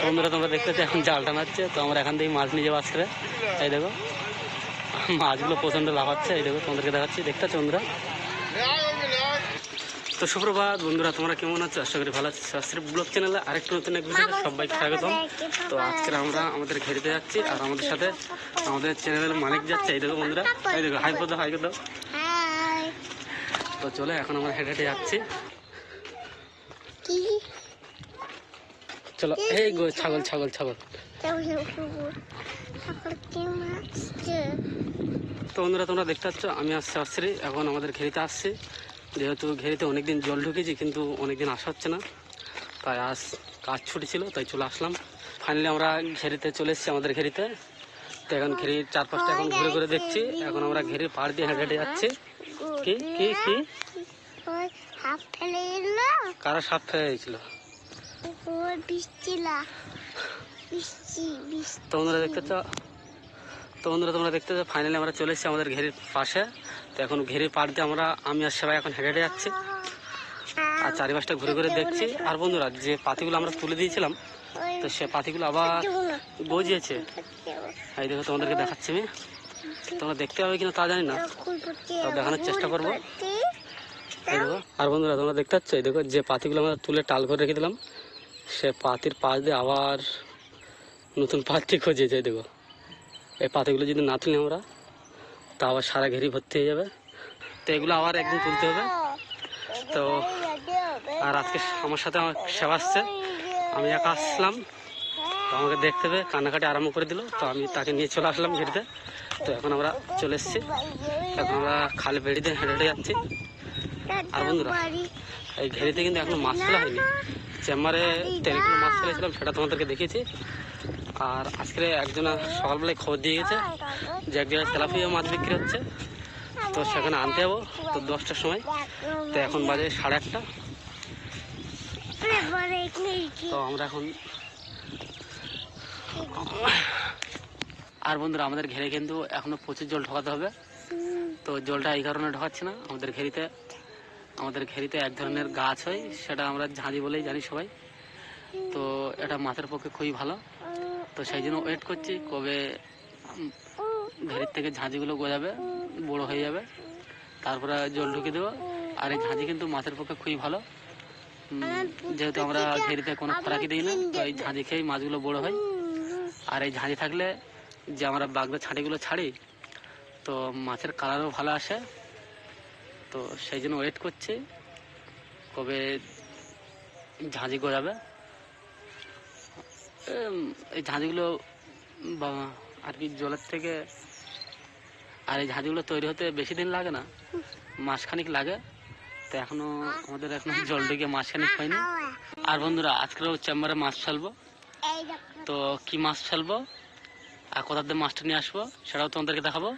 বন্ধুরা তোমরা দেখতে পাচ্ছ এখন জাল টানাচ্ছে, তো আমরা এখান থেকে মাছ নিয়ে যাবো আজকে। এই দেখো মাছগুলো প্রচণ্ড লাফাচ্ছে, এই দেখো তোমাদেরকে দেখাচ্ছি, দেখতে পাচ্ছ বন্ধুরা। তো সুপ্রভাত বন্ধুরা, তোমরা কেমন আছো? আশা করি ভালো আছো। শাস্ত্রী ব্লগ চ্যানেলে আরেকটু নতুন এক ভিডিওতে সবাইকে স্বাগতম। তো আজকে আমরা আমাদের ঘেরিতে যাচ্ছি, আর আমাদের সাথে আমাদের চ্যানেলের মালিক যাচ্ছে। এই দেখো বন্ধুরা, এই দেখো হাই করো, হাই করো। তো চলো এখন আমরা হেঁটে হেঁটে যাচ্ছি। চলো এই গো, ছাগল ছাগল ছাগল। তো বন্ধুরা তোমরা দেখতে পাচ্ছ আমি আসছি আসছি এখন আমাদের ঘেরিতে আসছি। যেহেতু ঘেরিতে অনেকদিন জল ঢুকেছি, কিন্তু অনেকদিন আসা হচ্ছে না, তাই আজ কাজ ছুটি ছিল, তাই চলে আসলাম। ফাইনালি আমরা ঘেরিতে চলে এসেছি, আমাদের ঘেরিতে। তো এখন ঘেরির চারপাশটা এখন ঘুরে ঘুরে দেখছি। এখন আমরা ঘেরির পাড় দিয়ে হেঁটে হেঁটে যাচ্ছি। কি কি কি কারা সাপ ফেলে গেছিল? তো বন্ধুরা দেখতে তোমরা দেখতে ফাইনালি আমরা চলে এসেছি আমাদের ঘেরির পাশে। তো এখন ঘেরির পাড় দিয়ে আমি আর সবাই এখন হেঁটে হেঁটে যাচ্ছি, আর চারিপাশটা ঘুরে ঘুরে দেখছি। আর বন্ধুরা যে পাতিগুলো আমরা তুলে দিয়েছিলাম, তো সে পাতিগুলো আবার গজিয়েছে। এই দেখো তোমাদেরকে দেখাচ্ছি আমি, তোমরা দেখতে পাবে কিনা তা জানি না, তো দেখানোর চেষ্টা করবো। এই দেখো, আর বন্ধুরা তোমরা দেখতে পাচ্ছ, এই দেখো যে পাতিগুলো আমরা তুলে টাল করে রেখে দিলাম, সে পাতির পাশ দিয়ে আবার নতুন পাতি গজিয়েছে। এই দেখো, এই পাতিগুলো যদি না তুলি আমরা, তা আবার সারা ঘেরি ভর্তি হয়ে যাবে। তো এগুলো আবার একদিন তুলতে হবে। তো আর আজকে আমার সাথে আমার সেবা আসছে, আমি একা আসলাম, তো আমাকে দেখতে হবে, কান্নাকাটি আরম্ভ করে দিল, তো আমি তাকে নিয়ে চলে আসলাম ঘেরিতে। তো এখন আমরা চলে এসেছি, এখন আমরা খালি বেড়িতে হেঁটে হেঁটে যাচ্ছি। আর বন্ধুরা এই ঘেরিতে কিন্তু এখনো মাছ ফেলা হয়নি, চেম্বারে তেলগুলো মাছ ফেলেছিলাম, সেটা তোমাদেরকে দেখিয়েছি। আর আজকে একজন সকালবেলায় খবর দিয়ে গেছে যে এক জায়গায় তেলাপিয়া মাছ বিক্রি হচ্ছে, তো সেখানে আনতে যাবো। তো 10টার সময়, তো এখন বাজে 1:30। তো আমরা এখন, আর বন্ধুরা আমাদের ঘেরে কিন্তু এখনো প্রচুর জল ঢোকাতে হবে। তো জলটা এই কারণে ঢোকাচ্ছি না, আমাদের ঘেরিতে এক ধরনের গাছ হয়, সেটা আমরা ঝাঁঝি বলেই জানি সবাই। তো এটা মাছের পক্ষে খুবই ভালো, তো সেই জন্য ওয়েট করছি কবে ঘেরির থেকে ঝাঁঝিগুলো গজাবে, বড় হয়ে যাবে, তারপরে জল ঢুকে দেবো। আর এই ঝাঁঝি কিন্তু মাছের পক্ষে খুবই ভালো, যেহেতু আমরা ঘেরিতে কোনো খোরাকি দিই না, তো এই ঝাঁঝি খেয়েই মাছগুলো বড় হয়। আর এই ঝাঁঝি থাকলে যে আমরা বাগদা ছাঁটিগুলো ছাড়ি, তো মাছের কালারও ভালো আসে। তো সেই জন্য ওয়েট করছি কবে ঝাঁঝি গজাবে। এই ঝাঁঝিগুলো আর কি জলের থেকে, আর এই ঝাঁঝিগুলো তৈরি হতে বেশি দিন লাগে না, মাসখানিক লাগে। তো এখনো জল ঢুকে মাসখানিক হয়নি। আর বন্ধুরা আজকেও চেম্বারে মাছ ফেলবো, তো কি মাছ ফেলবো আর কোথা দিয়ে মাছটা নিয়ে আসবো সেটাও তোমাদেরকে দেখাবো।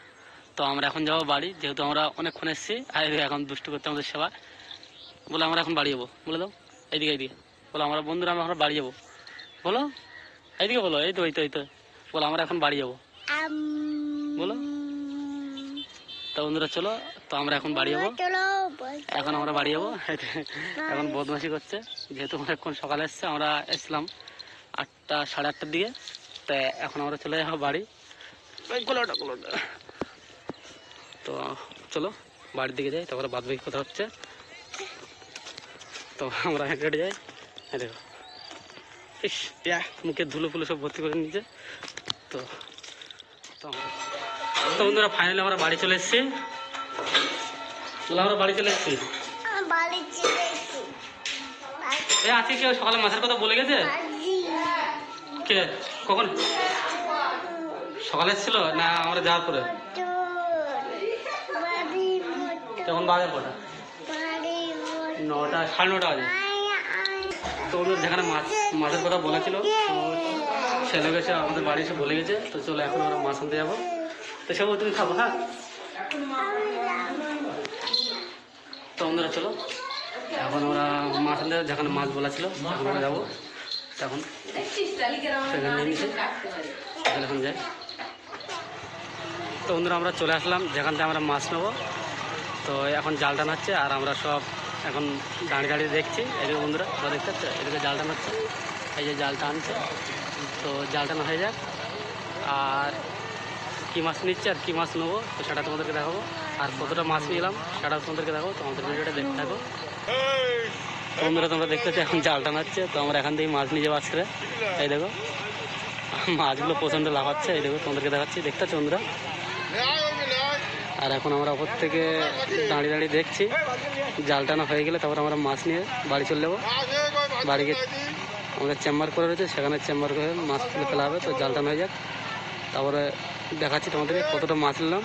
তো আমরা এখন যাবো বাড়ি, যেহেতু আমরা অনেকক্ষণ এসেছি। আর এখন দুষ্টু করতে আমাদের সেবা বলে আমরা এখন বাড়ি যাবো। বলে দাও এইদিকে বলো, আমরা বন্ধুরা আমরা বাড়ি যাবো। বলো এইদিকে বলো, এই তো বলো আমরা এখন বাড়ি যাবো বলো। তো বন্ধুরা চলো, তো আমরা এখন বাড়ি যাবো, এখন আমরা বাড়ি যাবো। এখন বদমাশি করছে, যেহেতু অনেকক্ষণ সকালে এসছে, আমরা এসলাম 8টা 8:30টার দিকে। তো এখন আমরা চলে যাবো বাড়ি। তো চলো বাড়ির দিকে যাই, তারপরে বাদ বাকি কথা হচ্ছে। তো আমরা হেঁটে হেঁটে যাই। হ্যাঁ দেখো, ইস মুখে ধুলো ফুলো সব ভর্তি করে নিয়েছে। তো বন্ধুরা ফাইনালি আমরা বাড়ি চলে এসেছি। আমরা বাড়ি চলে এসেছি। আজকে কেউ সকালে মাছের কথা বলে গেছে? কে কখন সকালে এসেছিল না আমরা যাওয়ার পরে? তখন বাজে কটা? 9টা 9:30 বাজে। তো ওদের যেখানে মাছের কথা বলেছিল, তো সে লোক এসে আমাদের বাড়ি এসে বলে গেছে। তো চলো এখন আমরা মাছ আনতে যাবো। তো সব তুমি খাবো? হ্যাঁ তো বন্ধুরা চলো, এখন আমরা মাছ আনতে যেখানে মাছ বলা ছিল এখন আমরা যাবো। তখন এখন যাই। তো বন্ধুরা আমরা চলে আসলাম যেখান থেকে আমরা মাছ নেবো। তো এখন জাল টানাচ্ছে, আর আমরা সব এখন দাঁড়িয়ে দেখছি। এদিকে বন্ধুরা দেখতে পাচ্ছে, এদিকে জাল টানাচ্ছে। এই যে জালটা আনছে, তো জালটা না হয়ে যাক, আর কী মাছ নিচ্ছে আর কী মাছ নেবো তো সেটা তোমাদেরকে দেখাবো, আর কতটা মাছ নিলাম সেটাও তোমাদেরকে দেখাবো। তো আমাদের ভিডিওটা দেখতে থাকো। বন্ধুরা তোমরা দেখতেছো এখন জাল টানাচ্ছে, তো আমরা এখান থেকে মাছ নিয়ে যাবো আজকে। এই দেখো মাছগুলো প্রচণ্ড লাফাচ্ছে, এই দেখো তোমাদেরকে দেখাচ্ছি, দেখতেছো বন্ধুরা। আর এখন আমরা ওপর থেকে দাঁড়িয়ে দাঁড়িয়ে দেখছি, জাল টানা হয়ে গেলে তারপর আমরা মাছ নিয়ে বাড়ি চলে যাবো। বাড়ি গিয়ে আমাদের চেম্বার করে রয়েছে, সেখানে চেম্বার করে মাছগুলো ফেলা হবে। তো জাল টানা হয়ে যাক, তারপরে দেখাচ্ছি তোমাদেরকে কতটা মাছ নিলাম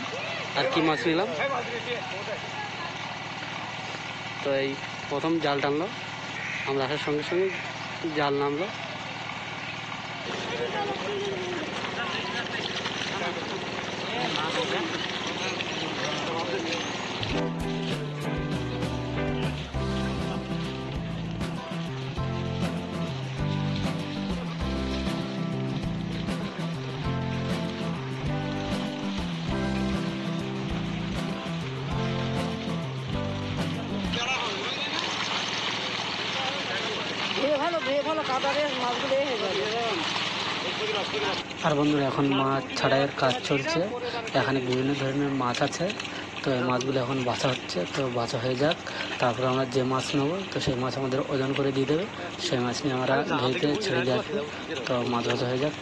আর কি মাছ নিলাম। তো এই প্রথম জাল টানলো, আমরা আসার সঙ্গে সঙ্গে জাল নামলো। আর বন্ধুরা এখন মাছ ছাড়াইয়ের কাজ চলছে, এখানে বিভিন্ন ধরনের মাছ আছে। তো এই মাছগুলো এখন বাছা হচ্ছে, তো বাছা হয়ে যাক, তারপরে আমরা যে মাছ নেবো তো সেই মাছ আমাদের ওজন করে দিয়ে দেবে, সেই মাছ নিয়ে আমরা ঘেরিতে ছেড়ে দিয়ে আসবো। তো মাছ ভাজা হয়ে যাক।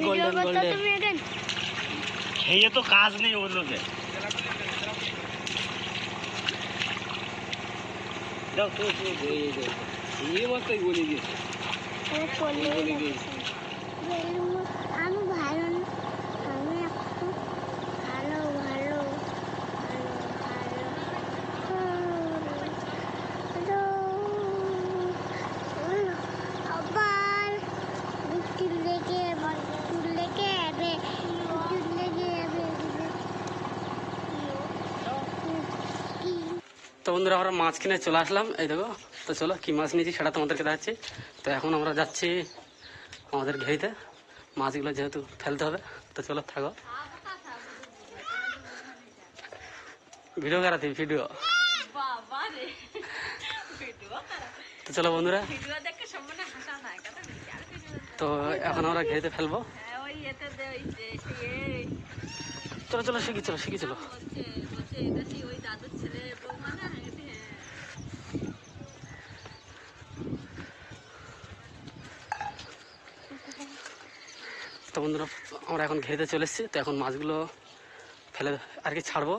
গোল্ডেন গোল্ডেন খেয়ে তো কাজ নেই ওর লোকে। দাও তো এই মাছটাই বলে দিয়েছে, আমি ভালো, আমি একটু ভালো ভালো আবার বিক্রি লেগে তো বন্ধুরা আমরা মাছ কিনে চলে আসলাম, এই দেখো। তো চলো কী মাছ নিয়েছি সেটা তোমাদেরকে দেখাচ্ছি। তো এখন আমরা যাচ্ছি আমাদের ঘেরিতে, মাছগুলো যেহেতু ফেলতে হবে। তো চলো থাকো, ভিডিও করাতে ভিডিও। তো চলো বন্ধুরা, তো এখন আমরা ঘেরিতে ফেলবো। চলো চলো শিখি চলো। তো বন্ধুরা আমরা এখন ঘেরিতে চলে এসেছি, তো এখন মাছগুলো ফেলে আর কি ছাড়বো।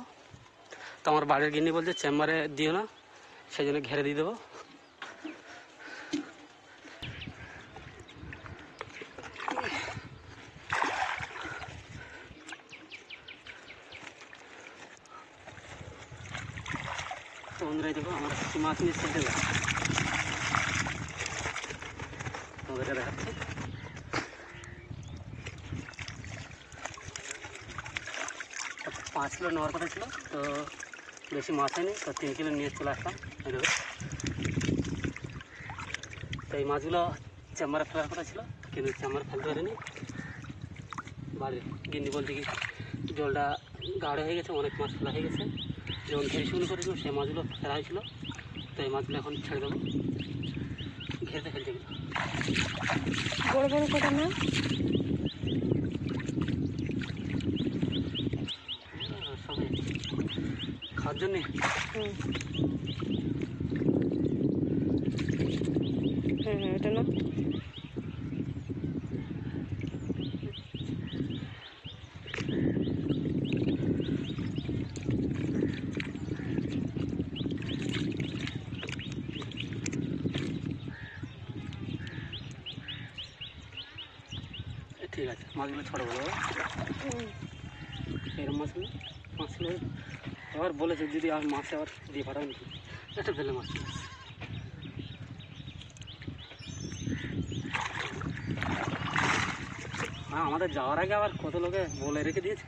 তো আমার বাড়ির গিন্নি বলছে চেম্বারে দিও না, সেই জন্য ঘেরে দিয়ে দেবো। তো বন্ধুরা দেখো আমরা মাছ নিয়ে ছেড়ে দেবো, তোমাদেরকে দেখাচ্ছি। 5 কিলো নেওয়ার কথা ছিল, তো বেশি মাছ হয়নি, তো 3 কিলো নিয়ে চলে আসলাম। তো এই মাছগুলো চেম্বারে ফেলার কথা ছিল, কিন্তু চেম্বারে ফেলতে পারিনি। বাড়ির গিন্নি বলতে কি জলটা গাঢ় হয়ে গেছে, অনেক মাছ ফেলা হয়ে গেছে। যেমন ঘেরি শুরু করেছিল সেই মাছগুলো ফেলা হয়েছিল, তো এই মাছগুলো এখন ছেড়ে দেবো। ঘেরিতে ফেলতে গেলো বড় বড় কটা না সবাই খাওয়ার জন্যে। এটা না ঠিক আছে, মাছগুলো ছোটো বড়ো এরকম মাছগুলো এবার বলেছে যদি আর মাছ আবার দিয়ে পাঠাবেন কি একটা ফেলে মাছ। হ্যাঁ আমাদের যাওয়ার আগে আবার কত লোকে বলে রেখে দিয়েছে।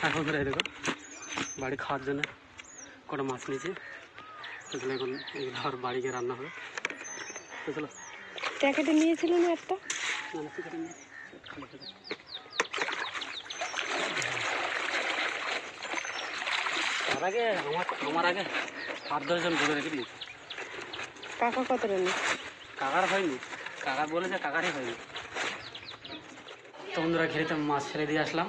এখন ধরে এই দেখো বাড়ি খাওয়ার জন্য কটা মাছ নিয়েছি, তো চলো এখন এগুলো আর বাড়ি গিয়ে রান্না হবে। তো চলো। প্যাকেটে নিয়েছিল না একটা? না না, ঠিক আছে, তার আগে আমার আগে 8-10 জন বলে রেখে দিয়েছি। কাকা কত রান্না? কাকার হয়নি, কাকা বলেছে কাকারই হয়নি। তো বন্ধুরা ঘেরিতে মাছ ছেড়ে দিয়ে আসলাম,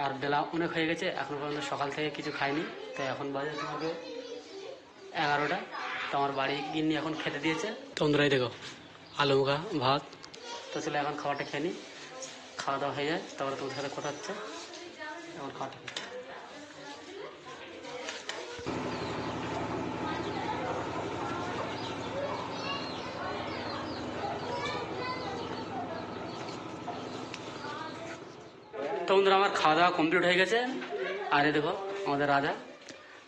আর বেলা অনেক হয়ে গেছে, এখনো পর্যন্ত সকাল থেকে কিছু খাইনি। তো এখন বাজে তোমাকে 11টা। তো আমার বাড়ি গিন্নি এখন খেতে দিয়েছে। তো বন্ধুরাই দেখো আলু মুখা ভাত। তো চলো এখন খাবারটা খেয়ে নিই, খাওয়া দাওয়া হয়ে যায়, তারপরে তোমাদের সাথে কথা হচ্ছে। এখন খাওয়াটা খেয়ে। তো বন্ধুরা আমার খাওয়া দাওয়া কমপ্লিট হয়ে গেছে। আর এই দেখো আমাদের রাজা,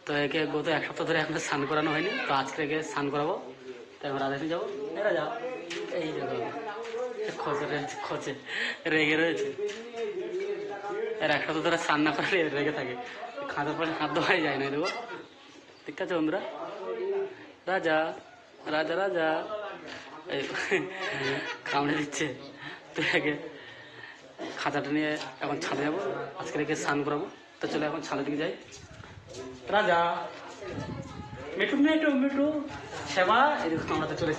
তো একে গত 1 সপ্তাহ ধরে এখনো স্নান করানো হয়নি, তো আজকে একে স্নান করাবো। তো এখন রাজা নিয়ে যাবো। এই রাজা, এই দেখো খোঁজে রেগে রয়েছে। এর 1 সপ্তাহ ধরে স্নান না করলে রেগে থাকে, খাঁচার পাশে হাত ধোয়াই যায় না। দেখো ঠিক আছে বন্ধুরা, রাজা রাজা রাজা এই কামড়ে দিচ্ছে। তো একে খাঁচাটা নিয়ে এখন ছাদে যাবো, আজকে রেখে স্নান করাবো। তো চলো এখন ছাদের দিকে যাই। রাজা মিঠু মিঠু মিঠু সেবা, এরকম আমরা তো চলে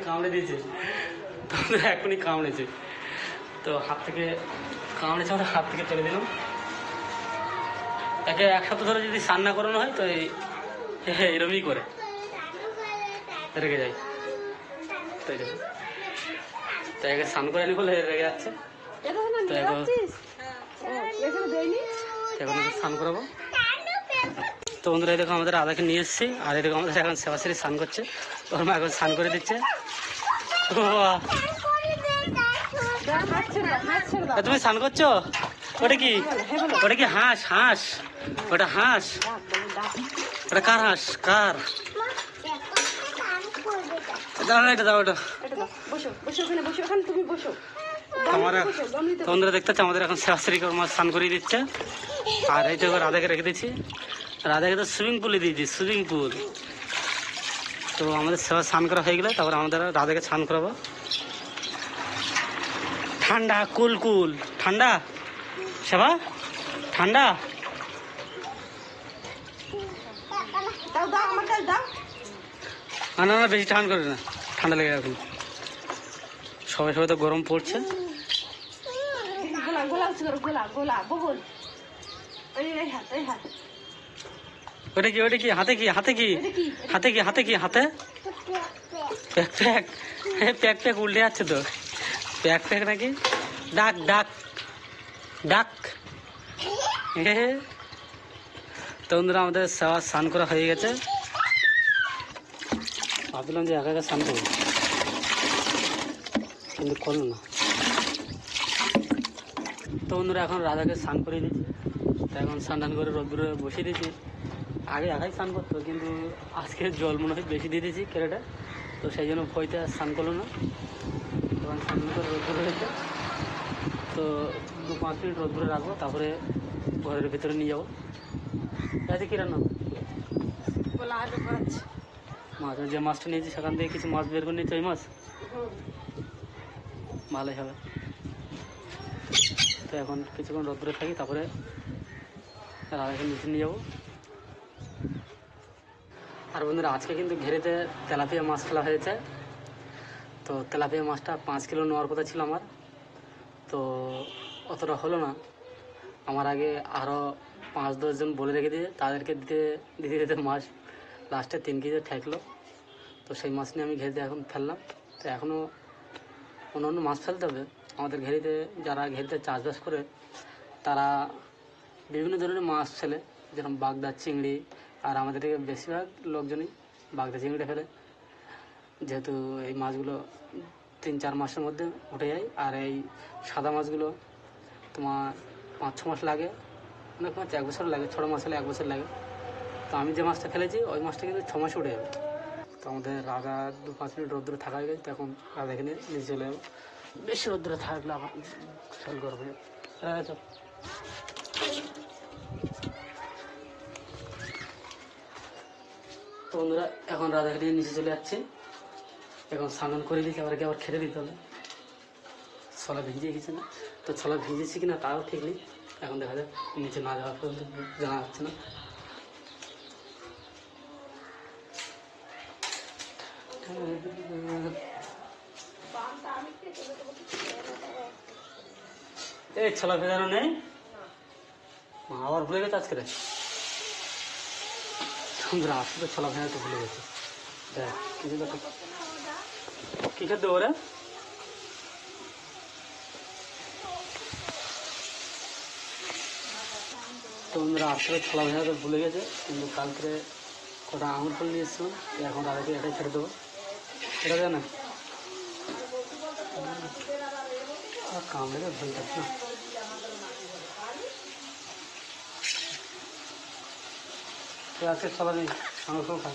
কামড়ে দিয়েছে। তোমাদের এখনই কামড়েছে, তো হাত থেকে কামড়েছে, আমাদের হাত থেকে চলে দিলাম। একে 1 সপ্তাহ ধরে যদি স্নান না করানো হয় তো এরমই করে রেগে যায়। তো এই দেখো, তো একে স্নান করে নি বলে রেগে যাচ্ছে। তো এখন স্নান করাবো। তো বন্ধুরা এই দেখো আমাদের রাধাকে নিয়ে এসেছি, আর এই দেখো আমাদের এখন সেবাশ্রী স্নান করছে, তোর মা এখন স্নান করে দিচ্ছে। তুমি স্নান করছো? ওটা কি? ওটা কি হাঁস? হাঁস ওটা হাঁস? ওটা কার হাঁস? কার? দাও এটা, দাও ওটা। তোমরা দেখতে পাচ্ছ আমাদের এখন শাস্ত্রী মাছ স্নান করিয়ে দিচ্ছে। আর এই তো রাধাকে রেখে দিচ্ছি, রাধাকে তো সুইমিং পুলে দিয়েছি, সুইমিং পুল। তো আমাদের সেবা স্নান করা হয়ে গেলে তারপরে আমাদের রাধাকে স্নান করাবো। ঠান্ডা কুল কুল ঠান্ডা সেবা, ঠান্ডা। না না না, বেশি ঠান্ডা করে না, ঠান্ডা লেগে এখন। সবাই সবাই তো গরম পড়ছে। ওটা কি? ওটা কি? হাতে কি? হাতে কি? হাতে কি? হাতে কি? হাতে প্যাক প্যাক, প্যাক প্যাক উল্টে যাচ্ছে তো, প্যাক প্যাক নাকি? ডাক ডাক ডাক। তো বন্ধুরা আমাদের স্নান করা হয়ে গেছে। ভাবছিলাম যে একা একা স্নান করবো, কিন্তু করলো না। তো বন্ধুরা এখন রাধাকে স্নান করে দিচ্ছি। তো এখন স্নান করে রোদ্দুরে বসিয়ে দিয়েছি। আগে একাই স্নান করতো, কিন্তু আজকে জল মনে হয় বেশি দিয়ে দিয়েছি কেরেটে, তো সেই জন্য ভয়তে স্নান করলো না। তখন স্নান করে রোদ্দুরে রয়েছে, তো 2-5 মিনিট রোদ্দুরে রাখবো, তারপরে ঘরের ভিতরে নিয়ে যাবো। আজকে কী রান্না? মাছ, যে মাছটা নিয়েছি সেখান থেকে কিছু মাছ বের করে নিয়েছি, ওই মাছ ভালোই হবে। তো এখন কিছুক্ষণ রোদ্দুরে থাকি, তারপরে রাধাকে নিচে নিয়ে যাবো। আর বন্ধুরা আজকে কিন্তু ঘেরেতে তেলাপিয়া মাছ ফেলা হয়েছে। তো তেলাপিয়া মাছটা 5 কিলো নেওয়ার কথা ছিল আমার, তো অতটা হলো না। আমার আগে আরও 5-10 জন বলে রেখে দিয়ে তাদেরকে দিতে দিতে মাছ লাস্টে 3 কেজি ঠেকলো। তো সেই মাছ নিয়ে আমি ঘেরিতে এখন ফেললাম। তো এখনও অন্য মাছ ফেলতে হবে। আমাদের ঘেরিতে যারা ঘেরিতে চাষবাস করে তারা বিভিন্ন ধরনের মাছ ফেলে, যেরকম বাগদা চিংড়ি। আর আমাদের থেকে বেশিরভাগ লোকজনই বাগদা চিংড়িটা ফেলে, যেহেতু এই মাছগুলো 3-4 মাসের মধ্যে উঠে যায়। আর এই সাদা মাছগুলো তোমার 5-6 মাস লাগে, অনেক মাছ 1 বছর লাগে, ছোটো মাছ হলে 1 বছর লাগে। তো আমি যে মাছটা ফেলেছি ওই মাছটা কিন্তু 6 মাসে উঠে যাবে। তো আমাদের রাধা 2-5 মিনিট রোদ্দুরে থাকা হয়ে গেছে, তো এখন রাধাকে নিয়ে নিচে চলে যাবো। বেশি রোদ্রে থাকলে আমার শরীর গরম হয়ে যাবে। তো বন্ধুরা এখন রাধাঘাটি নিচে চলে যাচ্ছি, এখন স্নান করে দিচ্ছি, আবার আবার খেতে দিতে হবে। ছলা ভিজিয়ে গেছে না, তো ছলা ভিজেছি কিনা তাও ঠিক নেই, এখন দেখা যাক, নিচে না যাওয়া পর্যন্ত জানা যাচ্ছে না। এই ছলা ভেজানো নেই, আবার ভুলে গেছে আজকে সুন্দর আসলে তো ছলা ভেজা তো ভুলে গেছে। দেখ কিছু দেখো কি খেতে দেবো রে? তো বন্ধুরা আসলে ছলা ভেজা তো ভুলে গেছে, কিন্তু কালকে কটা আঙুর ফল নিয়ে এসছিলাম, এখন তাদেরকে এটাই ছেড়ে দেবো। এটা দেয় না আর কামড়ে ভুল যাচ্ছে না। তো আজকে ছলা নেই, আঙুর ফল খা।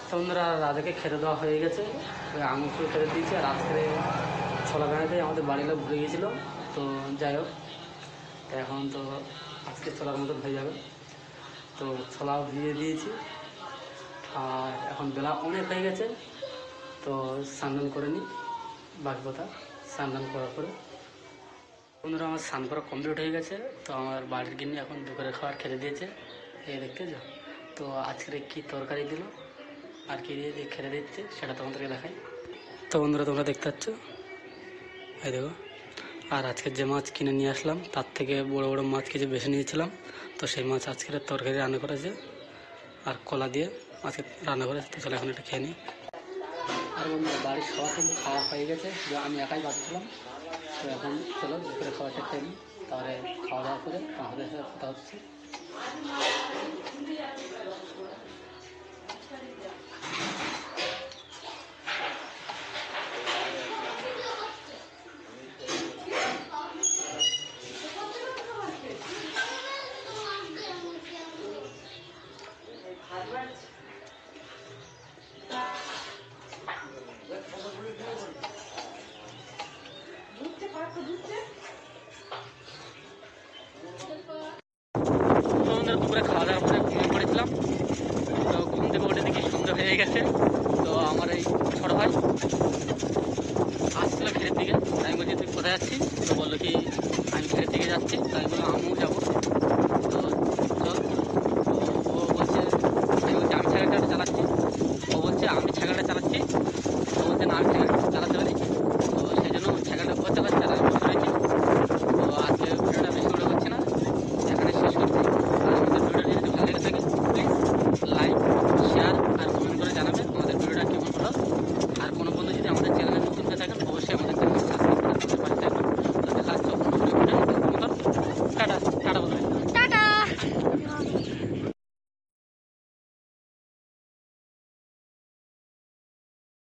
তো বন্ধুরা রাজাকে খেতে দেওয়া হয়ে গেছে, ওই আঙুর ফুল খেতে দিয়েছি, আর আজকে ছোলা বেড়াতে আমাদের বাড়ির লোক ভুলে গেছিলো। তো যাই হোক, তো এখন তো আজকে ছোলার মতো হয়ে যাবে। তো ছোলাও ভিজিয়ে দিয়েছি, আর এখন বেলা অনেক হয়ে গেছে, তো স্নান করে নিই। বাকি কথা স্নান করার পরে বন্ধুরা আমার স্নান করা কমপ্লিট হয়ে গেছে। তো আমার বাড়ির গিন্নি এখন দুপুরের খাবার খেতে দিয়েছে, এই দেখতে যাও। তো আজকের কী তরকারি দিল আর কী দিয়ে খেতে দিচ্ছে সেটা তোমাদেরকে দেখাই। তো বন্ধুরা তোমরা দেখতে পাচ্ছ, এই দেখো। আর আজকের যে মাছ কিনে নিয়ে আসলাম তার থেকে বড় বড় মাছ কিছু বেছে নিয়েছিলাম, তো সেই মাছ আজকের তরকারি রান্না করেছে, আর কলা দিয়ে আজকে রান্না করেছে। তো চলো এখন এটা খেয়ে নিই। আর বন্ধুরা বাড়ির সবার কিন্তু খাওয়া হয়ে গেছে, যে আমি একাই বাকি ছিলাম। তো এখন চলো দুপুরে খাবারটা খেয়ে নিই, তাহলে খাওয়া দাওয়া করে আমাদের সাথে কথা হচ্ছে। দুপুরে খাওয়া দাওয়ার পরে ঘুমিয়ে পড়েছিলাম, তো ঘুম থেকে উঠে দেখি সন্ধ্যা হয়ে গেছে। তো আমার এই ছোটো ভাই আসছিল ঘেরের দিকে, আমি বলছি তুই কোথায় যাচ্ছিস? তো বললো কি আমি ঘেরের দিকে যাচ্ছি। তো আমি বললাম আমিও